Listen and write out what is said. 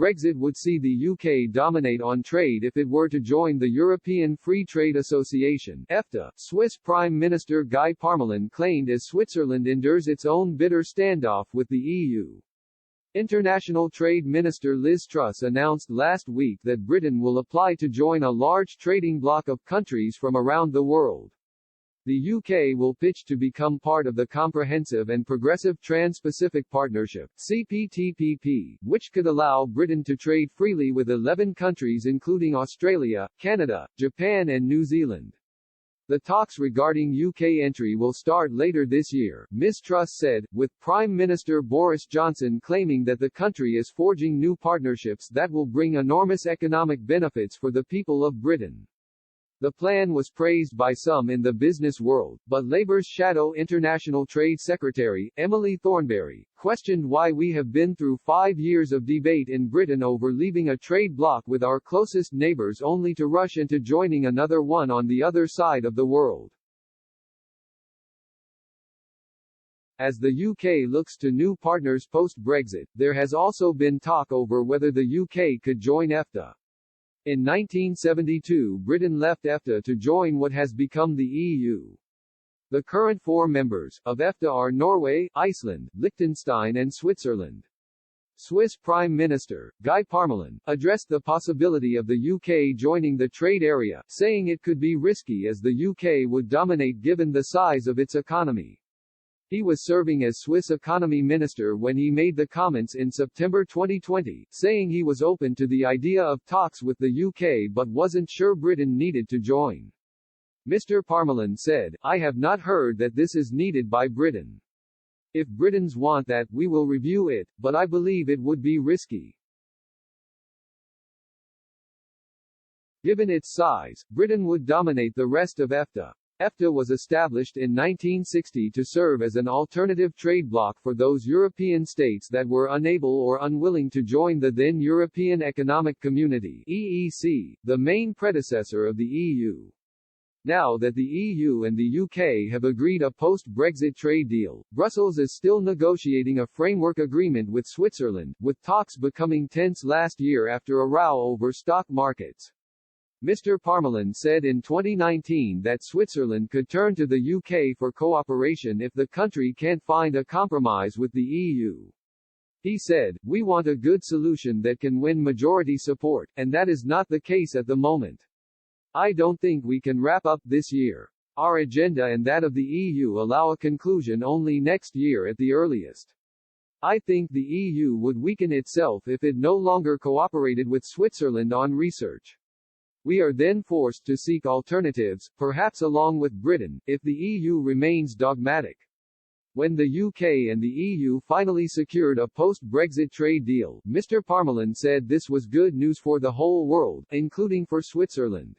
Brexit would see the UK dominate on trade if it were to join the European Free Trade Association (EFTA). Swiss Prime Minister Guy Parmelin claimed as Switzerland endures its own bitter standoff with the EU. International Trade Minister Liz Truss announced last week that Britain will apply to join a large trading bloc of countries from around the world. The UK will pitch to become part of the Comprehensive and Progressive Trans-Pacific Partnership (CPTPP), which could allow Britain to trade freely with 11 countries including Australia, Canada, Japan and New Zealand. The talks regarding UK entry will start later this year, Ms. Truss said, with Prime Minister Boris Johnson claiming that the country is forging new partnerships that will bring enormous economic benefits for the people of Britain. The plan was praised by some in the business world, but Labour's shadow International Trade Secretary, Emily Thornberry, questioned why we have been through 5 years of debate in Britain over leaving a trade bloc with our closest neighbours only to rush into joining another one on the other side of the world. As the UK looks to new partners post-Brexit, there has also been talk over whether the UK could join EFTA. In 1972, Britain left EFTA to join what has become the EU. The current 4 members of EFTA are Norway, Iceland, Liechtenstein and Switzerland. Swiss Prime Minister Guy Parmelin addressed the possibility of the UK joining the trade area, saying it could be risky as the UK would dominate given the size of its economy. He was serving as Swiss Economy Minister when he made the comments in September 2020, saying he was open to the idea of talks with the UK but wasn't sure Britain needed to join. Mr. Parmelin said, "I have not heard that this is needed by Britain. If Britons want that, we will review it, but I believe it would be risky." Given its size, Britain would dominate the rest of EFTA. EFTA was established in 1960 to serve as an alternative trade bloc for those European states that were unable or unwilling to join the then European Economic Community (EEC), the main predecessor of the EU. Now that the EU and the UK have agreed a post-Brexit trade deal, Brussels is still negotiating a framework agreement with Switzerland, with talks becoming tense last year after a row over stock markets. Mr. Parmelin said in 2019 that Switzerland could turn to the UK for cooperation if the country can't find a compromise with the EU. He said, "We want a good solution that can win majority support, and that is not the case at the moment. I don't think we can wrap up this year. Our agenda and that of the EU allow a conclusion only next year at the earliest. I think the EU would weaken itself if it no longer cooperated with Switzerland on research. We are then forced to seek alternatives, perhaps along with Britain, if the EU remains dogmatic." When the UK and the EU finally secured a post-Brexit trade deal, Mr. Parmelin said this was good news for the whole world, including for Switzerland.